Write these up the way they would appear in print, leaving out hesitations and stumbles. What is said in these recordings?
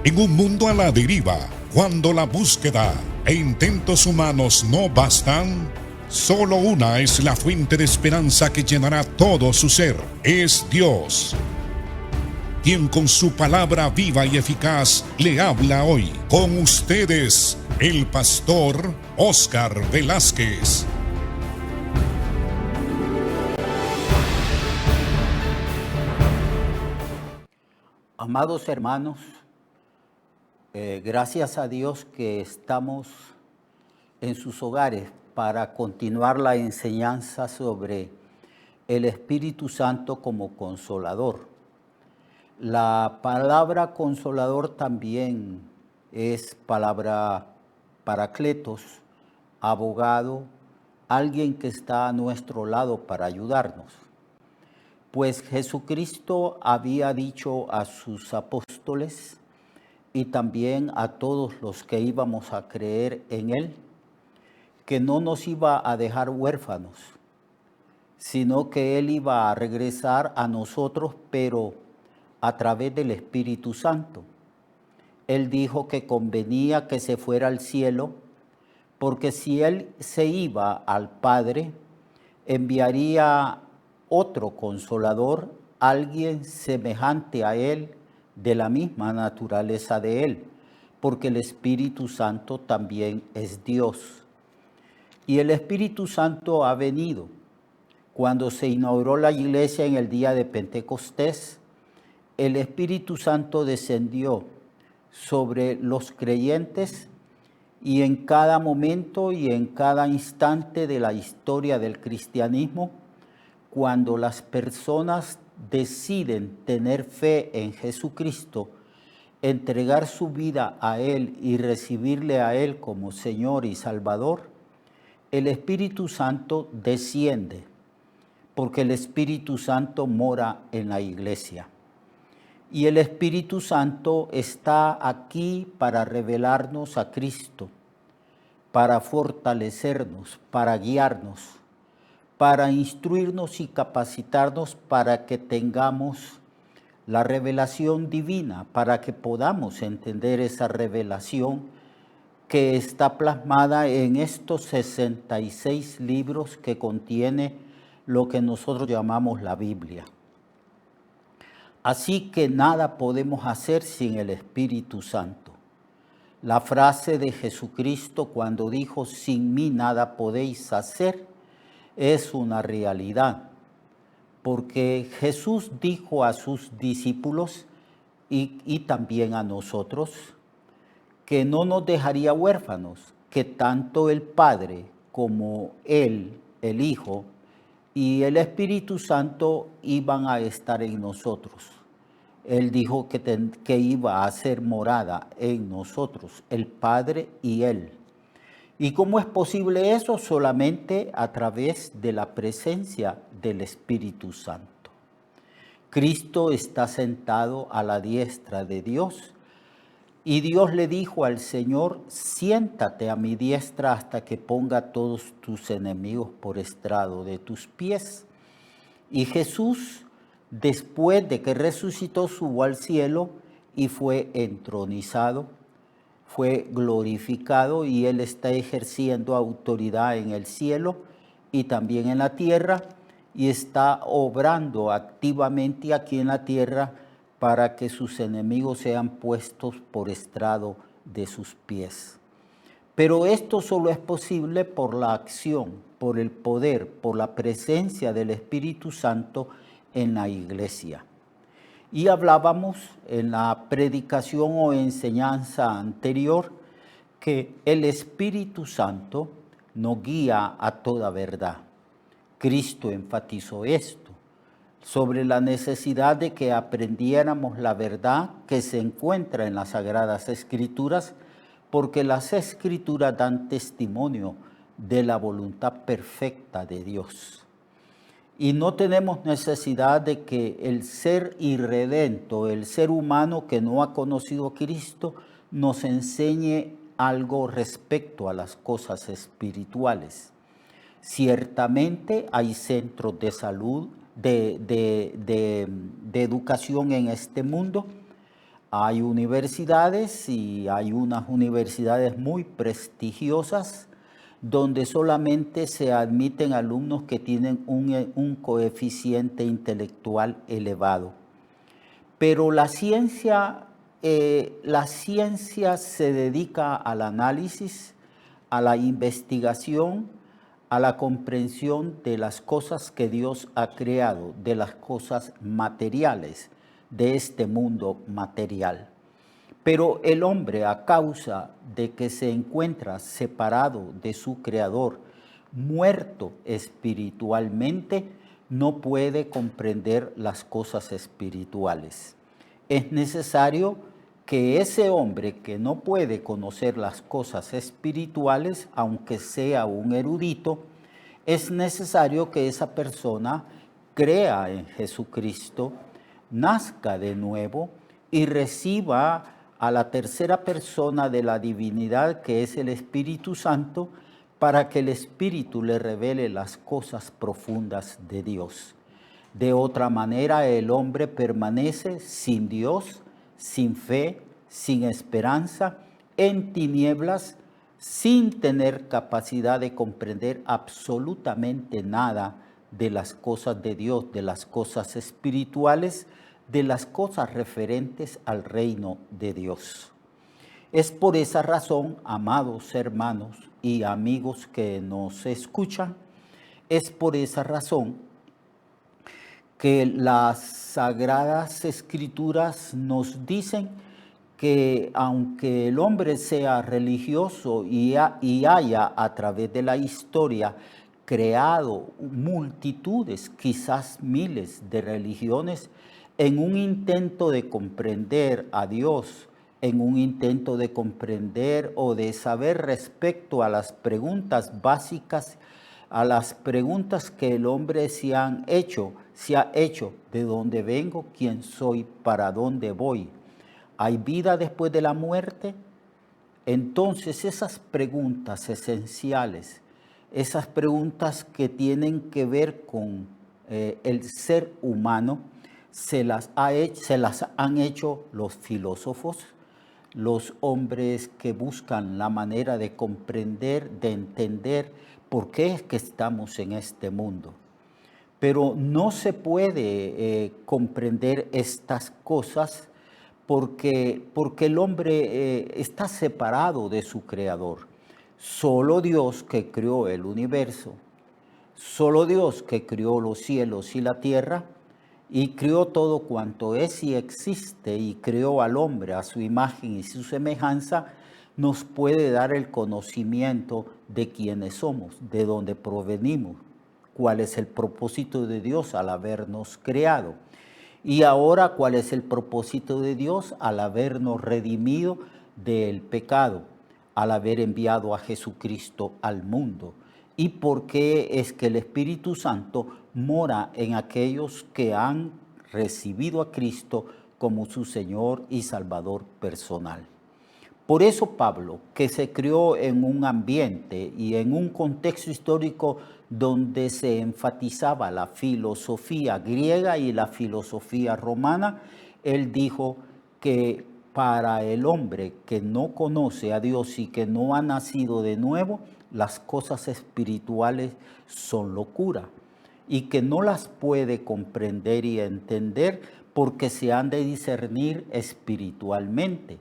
En un mundo a la deriva, cuando la búsqueda e intentos humanos no bastan, solo una es la fuente de esperanza que llenará todo su ser. Es Dios, quien con su palabra viva y eficaz le habla hoy. Con ustedes, el pastor Óscar Velázquez. Amados hermanos, gracias a Dios que estamos en sus hogares para continuar la enseñanza sobre el Espíritu Santo como consolador. La palabra consolador también es palabra paracletos, abogado, alguien que está a nuestro lado para ayudarnos. Pues Jesucristo había dicho a sus apóstoles y también a todos los que íbamos a creer en Él, que no nos iba a dejar huérfanos, sino que Él iba a regresar a nosotros, pero a través del Espíritu Santo. Él dijo que convenía que se fuera al cielo, porque si Él se iba al Padre, enviaría otro consolador, alguien semejante a Él, de la misma naturaleza de Él, porque el Espíritu Santo también es Dios. Y el Espíritu Santo ha venido. Cuando se inauguró la iglesia en el día de Pentecostés, el Espíritu Santo descendió sobre los creyentes y en cada momento y en cada instante de la historia del cristianismo, cuando las personas deciden tener fe en Jesucristo, entregar su vida a Él y recibirle a Él como Señor y Salvador, el Espíritu Santo desciende, porque el Espíritu Santo mora en la iglesia. Y el Espíritu Santo está aquí para revelarnos a Cristo, para fortalecernos, para guiarnos, para instruirnos y capacitarnos para que tengamos la revelación divina, para que podamos entender esa revelación que está plasmada en estos 66 libros que contiene lo que nosotros llamamos la Biblia. Así que nada podemos hacer sin el Espíritu Santo. La frase de Jesucristo cuando dijo, sin mí nada podéis hacer, es una realidad. Porque Jesús dijo a sus discípulos y también a nosotros que no nos dejaría huérfanos, que tanto el Padre como Él, el Hijo y el Espíritu Santo iban a estar en nosotros. Él dijo que iba a hacer morada en nosotros, el Padre y Él. ¿Y cómo es posible eso? Solamente a través de la presencia del Espíritu Santo. Cristo está sentado a la diestra de Dios y Dios le dijo al Señor, siéntate a mi diestra hasta que ponga todos tus enemigos por estrado de tus pies. Y Jesús, después de que resucitó, subió al cielo y fue entronizado, fue glorificado y Él está ejerciendo autoridad en el cielo y también en la tierra y está obrando activamente aquí en la tierra para que sus enemigos sean puestos por estrado de sus pies. Pero esto solo es posible por la acción, por el poder, por la presencia del Espíritu Santo en la iglesia. Y hablábamos en la predicación o enseñanza anterior que el Espíritu Santo nos guía a toda verdad. Cristo enfatizó esto, sobre la necesidad de que aprendiéramos la verdad que se encuentra en las Sagradas Escrituras, porque las Escrituras dan testimonio de la voluntad perfecta de Dios. Y no tenemos necesidad de que el ser irredento, el ser humano que no ha conocido a Cristo, nos enseñe algo respecto a las cosas espirituales. Ciertamente hay centros de salud, de educación en este mundo. Hay universidades y hay unas universidades muy prestigiosas donde solamente se admiten alumnos que tienen un coeficiente intelectual elevado. Pero la ciencia se dedica al análisis, a la investigación, a la comprensión de las cosas que Dios ha creado, de las cosas materiales, de este mundo material. Pero el hombre, a causa de que se encuentra separado de su Creador, muerto espiritualmente, no puede comprender las cosas espirituales. Es necesario que ese hombre que no puede conocer las cosas espirituales, aunque sea un erudito, es necesario que esa persona crea en Jesucristo, nazca de nuevo y reciba a la tercera persona de la divinidad, que es el Espíritu Santo, para que el Espíritu le revele las cosas profundas de Dios. De otra manera, el hombre permanece sin Dios, sin fe, sin esperanza, en tinieblas, sin tener capacidad de comprender absolutamente nada de las cosas de Dios, de las cosas espirituales, de las cosas referentes al reino de Dios. Es por esa razón, amados hermanos y amigos que nos escuchan, es por esa razón que las Sagradas Escrituras nos dicen que aunque el hombre sea religioso y haya a través de la historia creado multitudes, quizás miles de religiones, en un intento de comprender a Dios, en un intento de comprender o de saber respecto a las preguntas básicas, a las preguntas que el hombre se ha hecho, ¿de dónde vengo? ¿Quién soy? ¿Para dónde voy? ¿Hay vida después de la muerte? Entonces esas preguntas esenciales, esas preguntas que tienen que ver con el ser humano, se las han hecho los filósofos, los hombres que buscan la manera de comprender, de entender por qué es que estamos en este mundo. Pero no se puede comprender estas cosas porque el hombre está separado de su Creador. Solo Dios, que creó el universo, solo Dios, que creó los cielos y la tierra, y creó todo cuanto es y existe, y creó al hombre a su imagen y su semejanza, nos puede dar el conocimiento de quiénes somos, de dónde provenimos, cuál es el propósito de Dios al habernos creado. Y ahora, ¿cuál es el propósito de Dios al habernos redimido del pecado, al haber enviado a Jesucristo al mundo? ¿Y por qué es que el Espíritu Santo mora en aquellos que han recibido a Cristo como su Señor y Salvador personal? Por eso Pablo, que se crió en un ambiente y en un contexto histórico donde se enfatizaba la filosofía griega y la filosofía romana, él dijo que para el hombre que no conoce a Dios y que no ha nacido de nuevo, las cosas espirituales son locura y que no las puede comprender y entender porque se han de discernir espiritualmente,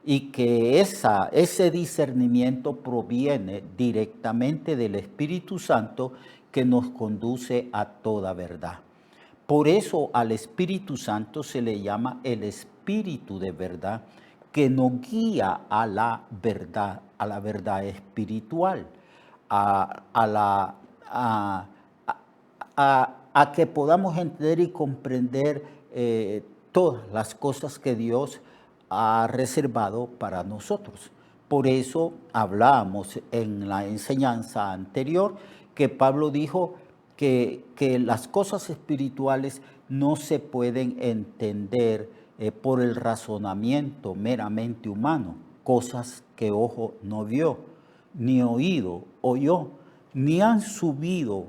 y que ese discernimiento proviene directamente del Espíritu Santo, que nos conduce a toda verdad. Por eso al Espíritu Santo se le llama el Espíritu de verdad, que nos guía a la verdad espiritual, a que podamos entender y comprender todas las cosas que Dios ha reservado para nosotros. Por eso hablábamos en la enseñanza anterior que Pablo dijo que las cosas espirituales no se pueden entender por el razonamiento meramente humano, cosas que ojo no vio, ni oído oyó, ni han subido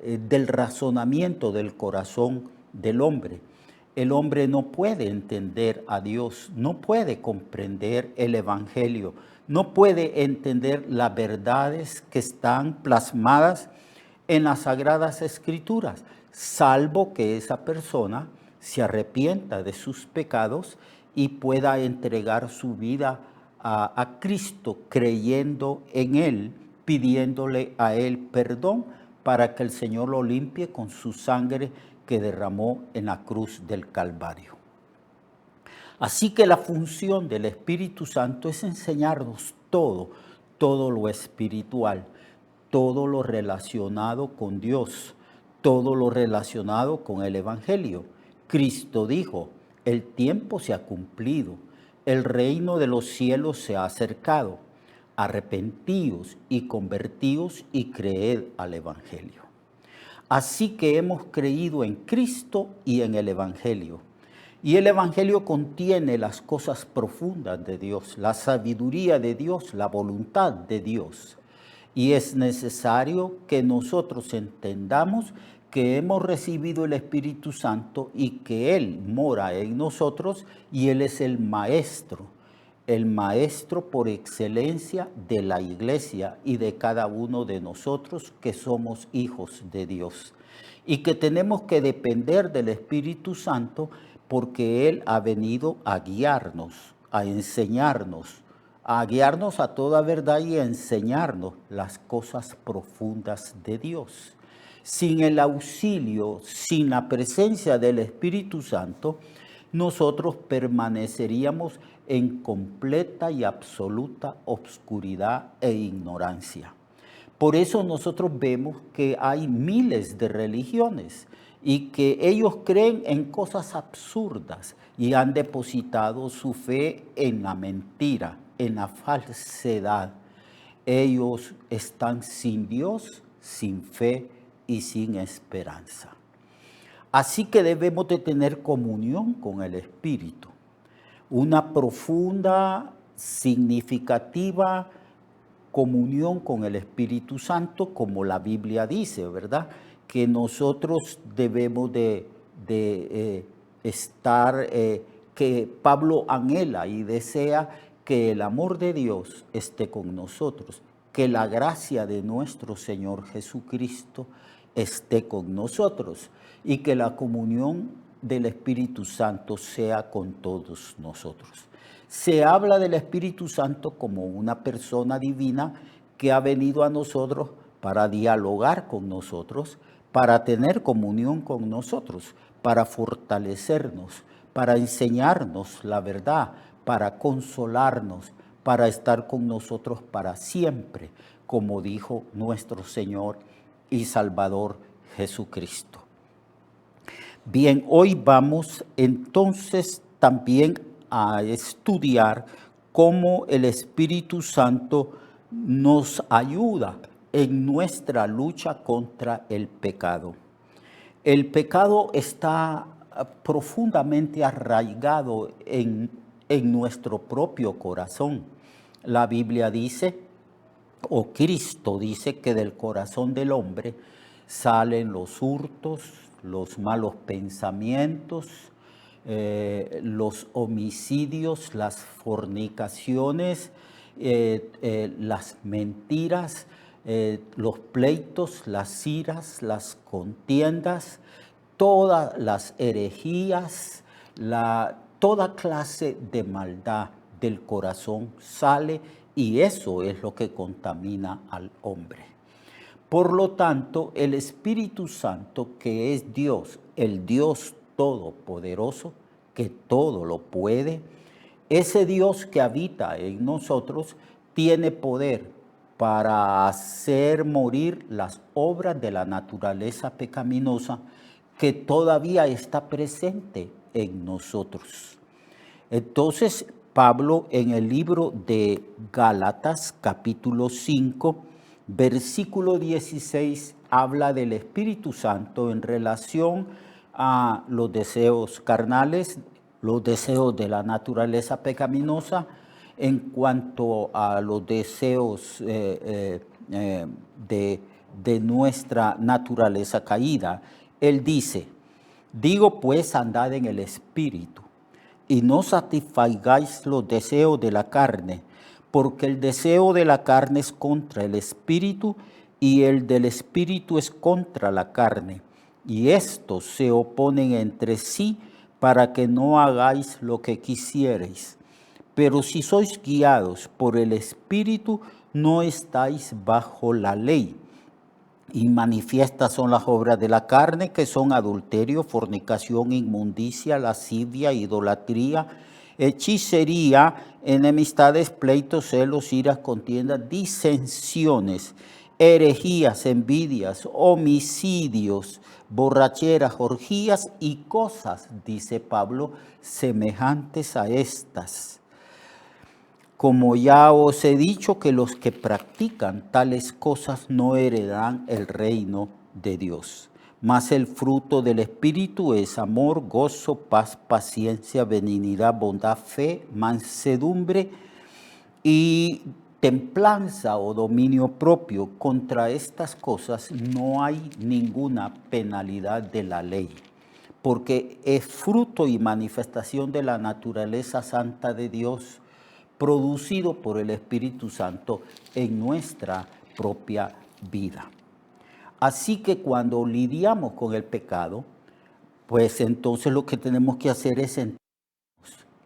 del razonamiento del corazón del hombre. el hombre no puede entender a Dios, no puede comprender el Evangelio, no puede entender las verdades que están plasmadas en las Sagradas Escrituras, salvo que esa persona se arrepienta de sus pecados y pueda entregar su vida a Cristo, creyendo en Él, pidiéndole a Él perdón para que el Señor lo limpie con su sangre que derramó en la cruz del Calvario. Así que la función del Espíritu Santo es enseñarnos todo lo espiritual, todo lo relacionado con Dios, todo lo relacionado con el Evangelio. Cristo dijo, el tiempo se ha cumplido, el reino de los cielos se ha acercado. Arrepentíos y convertíos y creed al Evangelio. Así que hemos creído en Cristo y en el Evangelio. Y el Evangelio contiene las cosas profundas de Dios, la sabiduría de Dios, la voluntad de Dios. Y es necesario que nosotros entendamos que hemos recibido el Espíritu Santo y que Él mora en nosotros y Él es el Maestro por excelencia de la iglesia y de cada uno de nosotros que somos hijos de Dios. Y que tenemos que depender del Espíritu Santo porque Él ha venido a guiarnos, a enseñarnos, a guiarnos a toda verdad y a enseñarnos las cosas profundas de Dios. Sin el auxilio, sin la presencia del Espíritu Santo, nosotros permaneceríamos en completa y absoluta obscuridad e ignorancia. Por eso nosotros vemos que hay miles de religiones y que ellos creen en cosas absurdas y han depositado su fe en la mentira, en la falsedad. Ellos están sin Dios, sin fe y sin esperanza. Así que debemos de tener comunión con el Espíritu, una profunda, significativa comunión con el Espíritu Santo, como la Biblia dice, ¿verdad? Que nosotros debemos de estar, que Pablo anhela y desea que el amor de Dios esté con nosotros, que la gracia de nuestro Señor Jesucristo esté con nosotros y que la comunión del Espíritu Santo sea con todos nosotros. Se habla del Espíritu Santo como una persona divina que ha venido a nosotros para dialogar con nosotros, para tener comunión con nosotros, para fortalecernos, para enseñarnos la verdad, para consolarnos, para estar con nosotros para siempre, como dijo nuestro Señor y Salvador Jesucristo. Bien, hoy vamos entonces también a estudiar cómo el Espíritu Santo nos ayuda en nuestra lucha contra el pecado. El pecado está profundamente arraigado en nuestro propio corazón. La Biblia dice, o Cristo dice, que del corazón del hombre salen los hurtos, los malos pensamientos, los homicidios, las fornicaciones, las mentiras, los pleitos, las iras, las contiendas, todas las herejías, toda clase de maldad del corazón sale y eso es lo que contamina al hombre. Por lo tanto, el Espíritu Santo, que es Dios, el Dios todopoderoso, que todo lo puede, ese Dios que habita en nosotros tiene poder para hacer morir las obras de la naturaleza pecaminosa que todavía está presente en nosotros. Entonces, Pablo en el libro de Gálatas, capítulo 5, versículo 16, habla del Espíritu Santo en relación a los deseos carnales, los deseos de la naturaleza pecaminosa, en cuanto a los deseos de nuestra naturaleza caída. Él dice, Digo pues, andad en el Espíritu, y no satisfagáis los deseos de la carne, porque el deseo de la carne es contra el Espíritu, y el del Espíritu es contra la carne. Y estos se oponen entre sí para que no hagáis lo que quisierais. Pero si sois guiados por el Espíritu, no estáis bajo la ley. Y manifiestas son las obras de la carne, que son adulterio, fornicación, inmundicia, lascivia, idolatría, hechicería, enemistades, pleitos, celos, iras, contiendas, disensiones, herejías, envidias, homicidios, borracheras, orgías y cosas, dice Pablo, semejantes a estas. Como ya os he dicho, que los que practican tales cosas no heredarán el reino de Dios. Mas el fruto del Espíritu es amor, gozo, paz, paciencia, benignidad, bondad, fe, mansedumbre y templanza o dominio propio. Contra estas cosas no hay ninguna penalidad de la ley, porque es fruto y manifestación de la naturaleza santa de Dios, producido por el Espíritu Santo en nuestra propia vida. Así que cuando lidiamos con el pecado, pues entonces lo que tenemos que hacer es sentarnos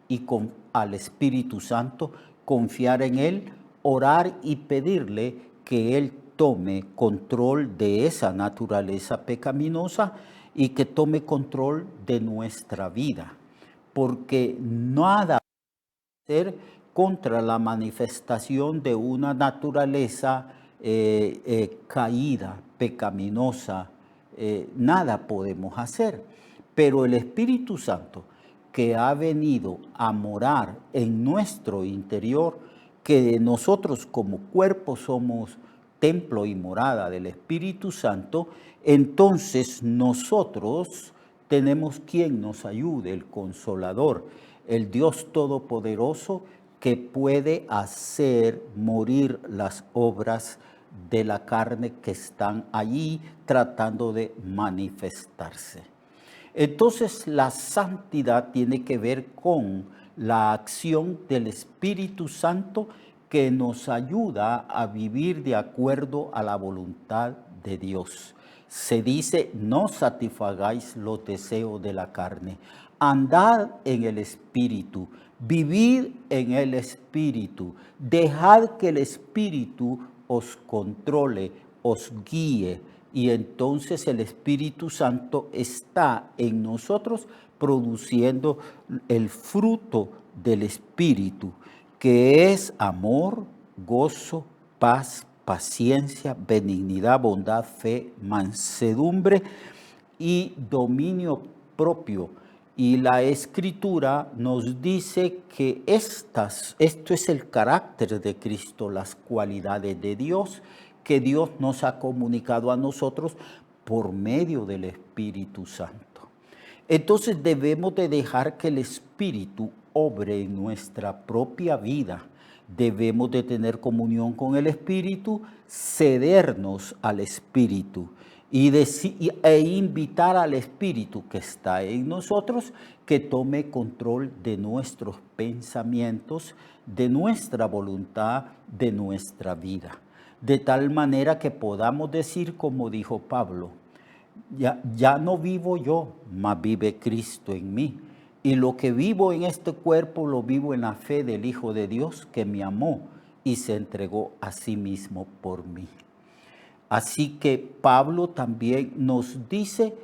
y al Espíritu Santo, confiar en Él, orar y pedirle que Él tome control de esa naturaleza pecaminosa y que tome control de nuestra vida, porque nada puede ser contra la manifestación de una naturaleza caída, pecaminosa, nada podemos hacer. Pero el Espíritu Santo, que ha venido a morar en nuestro interior, que nosotros como cuerpo somos templo y morada del Espíritu Santo, entonces nosotros tenemos quien nos ayude, el Consolador, el Dios Todopoderoso, que puede hacer morir las obras de la carne que están allí tratando de manifestarse. Entonces la santidad tiene que ver con la acción del Espíritu Santo que nos ayuda a vivir de acuerdo a la voluntad de Dios. Se dice, no satisfagáis los deseos de la carne. Andad en el Espíritu, vivid en el Espíritu, dejad que el Espíritu os controle, os guíe, y entonces el Espíritu Santo está en nosotros produciendo el fruto del Espíritu, que es amor, gozo, paz, paciencia, benignidad, bondad, fe, mansedumbre y dominio propio. Y la Escritura nos dice que esto es el carácter de Cristo, las cualidades de Dios, que Dios nos ha comunicado a nosotros por medio del Espíritu Santo. Entonces debemos de dejar que el Espíritu obre en nuestra propia vida. Debemos de tener comunión con el Espíritu, cedernos al Espíritu e invitar al Espíritu que está en nosotros que tome control de nuestros pensamientos, de nuestra voluntad, de nuestra vida. De tal manera que podamos decir, como dijo Pablo, ya no vivo yo, mas vive Cristo en mí. Y lo que vivo en este cuerpo lo vivo en la fe del Hijo de Dios que me amó y se entregó a sí mismo por mí. Así que Pablo también nos dice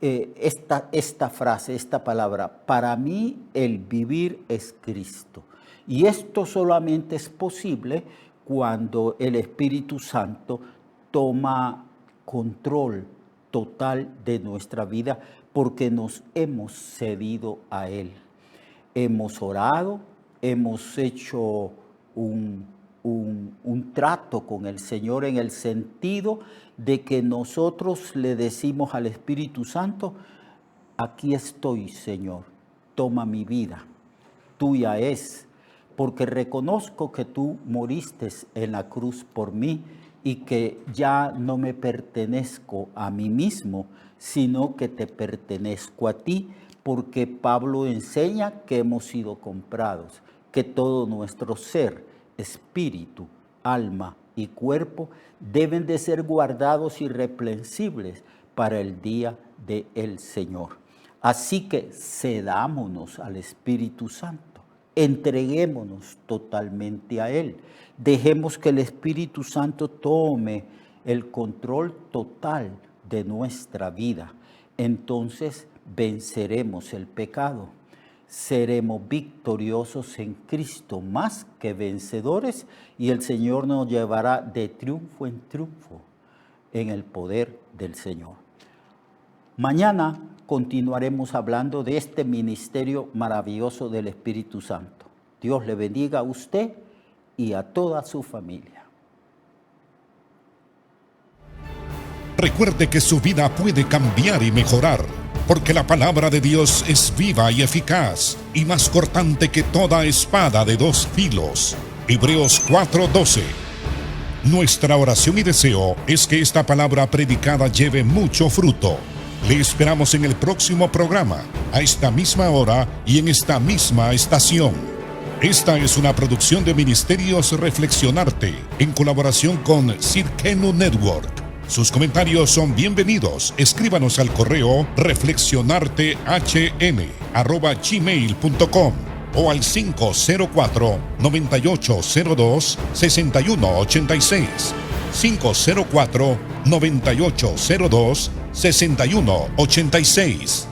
esta frase, esta palabra, para mí el vivir es Cristo. Y esto solamente es posible cuando el Espíritu Santo toma control total de nuestra vida, porque nos hemos cedido a Él. Hemos orado, hemos hecho un trato con el Señor en el sentido de que nosotros le decimos al Espíritu Santo, aquí estoy, Señor, toma mi vida, tuya es, porque reconozco que tú moriste en la cruz por mí y que ya no me pertenezco a mí mismo, sino que te pertenezco a ti, porque Pablo enseña que hemos sido comprados, que todo nuestro ser, espíritu, alma y cuerpo deben de ser guardados irreprensibles para el día del Señor. Así que cedámonos al Espíritu Santo, entreguémonos totalmente a Él, dejemos que el Espíritu Santo tome el control total de nuestra vida. Entonces venceremos el pecado, seremos victoriosos en Cristo, más que vencedores, y el Señor nos llevará de triunfo en triunfo en el poder del Señor. Mañana continuaremos hablando de este ministerio maravilloso del Espíritu Santo. Dios le bendiga a usted y a toda su familia. Recuerde que su vida puede cambiar y mejorar, porque la palabra de Dios es viva y eficaz, y más cortante que toda espada de dos filos. Hebreos 4:12. Nuestra oración y deseo es que esta palabra predicada lleve mucho fruto. Le esperamos en el próximo programa, a esta misma hora y en esta misma estación. Esta es una producción de Ministerios Reflexionarte, en colaboración con Cirkenu Network. Sus comentarios son bienvenidos. Escríbanos al correo reflexionartehn@gmail.com o al 504-9802-6186. 504-9802-6186.